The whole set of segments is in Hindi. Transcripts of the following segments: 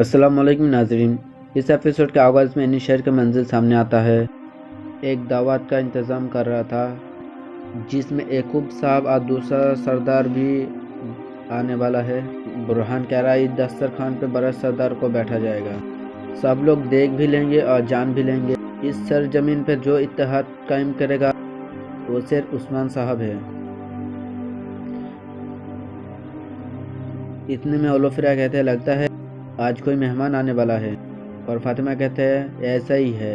अस्सलाम वालेकुम नाज़रीन। इस एपिसोड के आगाज़ में शहर का मंजिल सामने आता है। एक दावत का इंतज़ाम कर रहा था जिसमें एकूब साहब और दूसरा सरदार भी आने वाला है। बुरहान कह रहा है इस दस्तरखान पे बड़ा सरदार को बैठा जाएगा, सब लोग देख भी लेंगे और जान भी लेंगे। इस सरजमीन पर जो इत्तेहाद कायम करेगा वो सिर्फ उस्मान साहब है। इतने में ओलोफिरा कहते हैं लगता है आज कोई मेहमान आने वाला है, और फातिमा कहते हैं ऐसा ही है,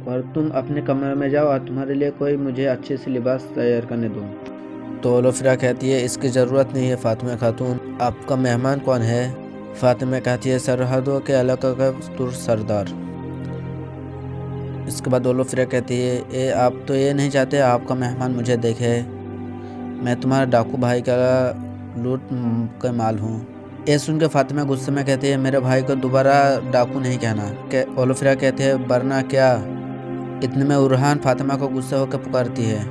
और तुम अपने कमरे में जाओ और तुम्हारे लिए कोई मुझे अच्छे से लिबास तैयार करने दो। तो ओलोफिरा कहती है इसकी ज़रूरत नहीं है फातिमा खातून, आपका मेहमान कौन है? फातिमा कहती है सरहदों के इलाके का तुर सरदार। इसके बाद ओलोफिरा कहती है आप तो ये नहीं चाहते आपका मेहमान मुझे देखे? मैं तुम्हारा डाकू भाई का लूट का माल हूँ। ये सुन के फातिमा गुस्से में कहती है मेरे भाई को दोबारा डाकू नहीं कहना। ओलोफिरा कहते हैं वरना क्या? इतने में उरहान फातिमा को गुस्से होकर पुकारती है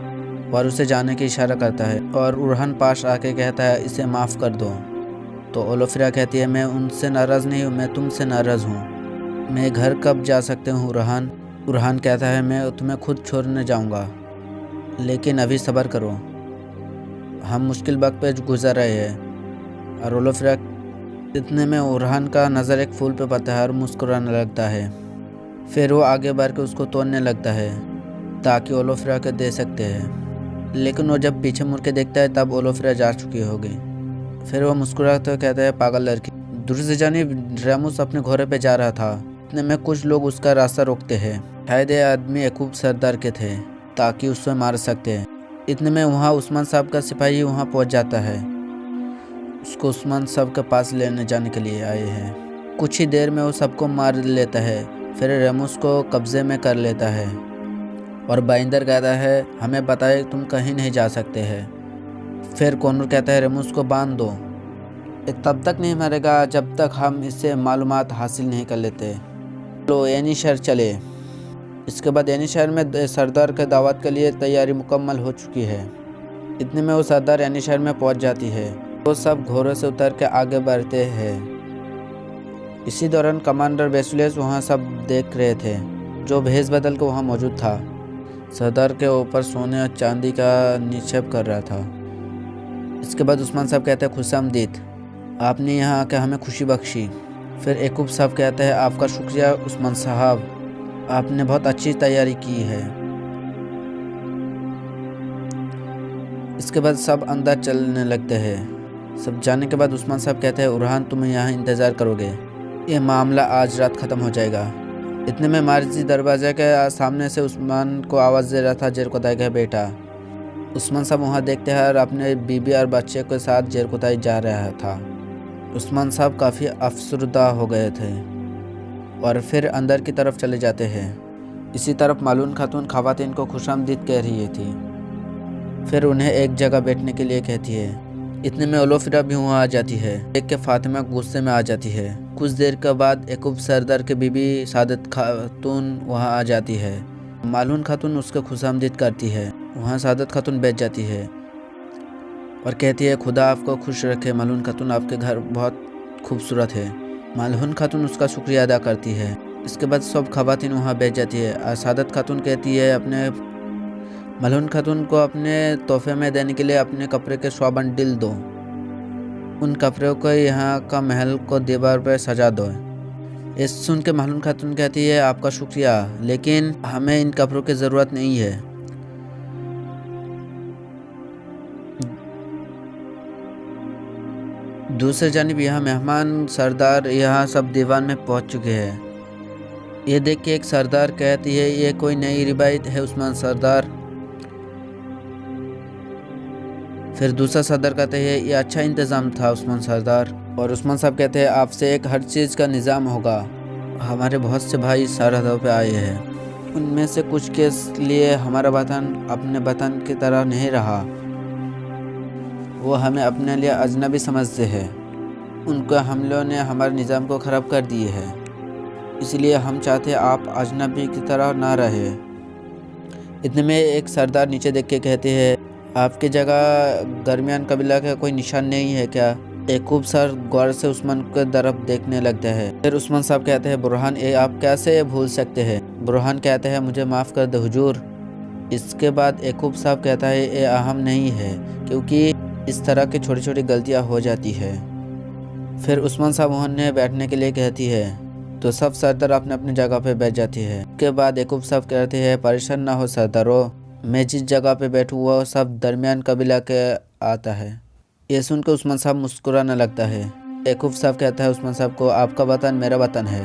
और उसे जाने की इशारा करता है, और उरहान पास आके कहता है इसे माफ़ कर दो। तो ओलोफिरा कहती है मैं उनसे नाराज़ नहीं हूँ, मैं तुमसे नाराज़ हूँ। मैं घर कब जा सकते हूँ उरहान? उरहान कहता है मैं तुम्हें खुद छोड़ने जाऊँगा, लेकिन अभी सब्र करो, हम मुश्किल वक्त पे गुजर रहे हैं। और ओलोफिरा इतने में उरहान का नज़र एक फूल पे पड़ता है और मुस्कुराने लगता है। फिर वो आगे बढ़ के उसको तोड़ने लगता है ताकि ओलोफिरा को दे सकते हैं, लेकिन वो जब पीछे मुड़ के देखता है तब ओलोफिरा जा चुकी होगी। फिर वो मुस्कुराते हुए कहता है पागल लड़की। दूसरी जानिब रेमुस अपने घोड़े पे जा रहा था। इतने में कुछ लोग उसका रास्ता रोकते हैं। शायद ये आदमी एकूब सरदार के थे ताकि उससे मार सकते हैं। इतने में वहाँ उस्मान साहब का सिपाही वहाँ पहुँच जाता है। उसको उस्मान साहब के पास लेने जाने के लिए आए हैं। कुछ ही देर में वो सबको मार लेता है। फिर रेमुस को कब्जे में कर लेता है और बाइंदर कहता है हमें बताए तुम कहीं नहीं जा सकते हैं। फिर कॉनर कहता है रेमुस को बांध दो, ये तब तक नहीं मरेगा जब तक हम इससे मालूमात हासिल नहीं कर लेते। लो एनीशहर चले। इसके बाद एनीशहर में सरदार के दावत के लिए तैयारी मुकम्मल हो चुकी है। इतने में वो सरदार एनीशहर में पहुंच जाती है। वो सब घोड़े से उतर के आगे बढ़ते हैं। इसी दौरान कमांडर बेसुलेस वहाँ सब देख रहे थे, जो भेष बदल के वहाँ मौजूद था। सरदार के ऊपर सोने और चांदी का निक्षेप कर रहा था। इसके बाद उस्मान साहब कहते हैं खुशामदीद, आपने यहाँ आकर हमें खुशी बख्शी। फिर एकूब साहब कहते हैं आपका शुक्रिया उस्मान साहब, आपने बहुत अच्छी तैयारी की है। इसके बाद सब अंदर चलने लगते हैं। सब जाने के बाद उस्मान साहब कहते हैं उरहान तुम यहाँ इंतज़ार करोगे, ये मामला आज रात ख़त्म हो जाएगा। इतने में मार्जी दरवाजे के सामने से उस्मान को आवाज़ दे रहा था जेरकोताई का बेटा। उस्मान साहब वहाँ देखते हैं और अपने बीबी और बच्चे के साथ जेरकोताई जा रहा था। उस्मान साहब काफ़ी अफसरदा हो गए थे और फिर अंदर की तरफ चले जाते हैं। इसी तरफ मालून खातून खवातीन को खुशामदीद कह रही थी। फिर उन्हें एक जगह बैठने के लिए कहती है। इतने में ओलोफिरा भी वहाँ आ जाती है। देख के फातिमा गुस्से में आ जाती है। कुछ देर के बाद एकूब सरदार के बीबी सादत खातून वहाँ आ जाती है। मालून खातून उसको खुशामदीद करती है। वहाँ सादत खातून बैठ जाती है और कहती है खुदा आपको खुश रखे मालून खातून, आपके घर बहुत खूबसूरत है। मालून खातून उसका शुक्रिया अदा करती है। इसके बाद सब खवातीन वहाँ बैठ जाती है और सादत खातून कहती है अपने मालून खातून को अपने तोहफे में देने के लिए अपने कपड़े के 100 बंडल दो। उन कपड़ों को यहाँ का महल को दीवार पर सजा दो। इस सुन के मालून खातून कहती है आपका शुक्रिया, लेकिन हमें इन कपड़ों की ज़रूरत नहीं है। दूसरी जानिब यहाँ मेहमान सरदार यहाँ सब दीवान में पहुँच चुके हैं। ये देख के एक सरदार कहती है ये कोई नई रिवायत है उस्मान सरदार। फिर दूसरा सरदार कहते हैं ये अच्छा इंतज़ाम था उस्मान सरदार। और उस्मान साहब कहते हैं आपसे एक हर चीज़ का निज़ाम होगा। हमारे बहुत से भाई सरहदों पे आए हैं, उनमें से कुछ के लिए हमारा वतन अपने वतन की तरह नहीं रहा। वो हमें अपने लिए अजनबी समझते हैं। उनके हमलों ने हमारे निज़ाम को ख़राब कर दिए है, इसलिए हम चाहते आप अजनबी की तरह ना रहे। इतने में एक सरदार नीचे देख के कहते हैं आपकी जगह दरमियान कबीला का कोई निशान नहीं है क्या? याकूब सर गौर से उस्मान के तरफ देखने लगते हैं। फिर उस्मान साहब कहते हैं, बुरहान ये आप कैसे ये भूल सकते हैं। बुरहान कहते हैं, मुझे माफ़ कर दे हुजूर। इसके बाद याकूब साहब कहता है, ये अहम नहीं है क्योंकि इस तरह की छोटी छोटी गलतियां हो जाती है। फिर उस्मान साहब उन्हें बैठने के लिए कहती है तो सब सरदार अपने अपनी जगह पे बैठ जाती है। उसके बाद याकूब साहब कहते हैं, परेशान ना हो सरदारों, मैं जिस जगह पे बैठूँ वो सब दरमियान कबीला के आता है। ये सुनकर उस्मान साहब मुस्कुराने लगता है। याकूब साहब कहता है उस्मान साहब को, आपका वतन मेरा वतन है,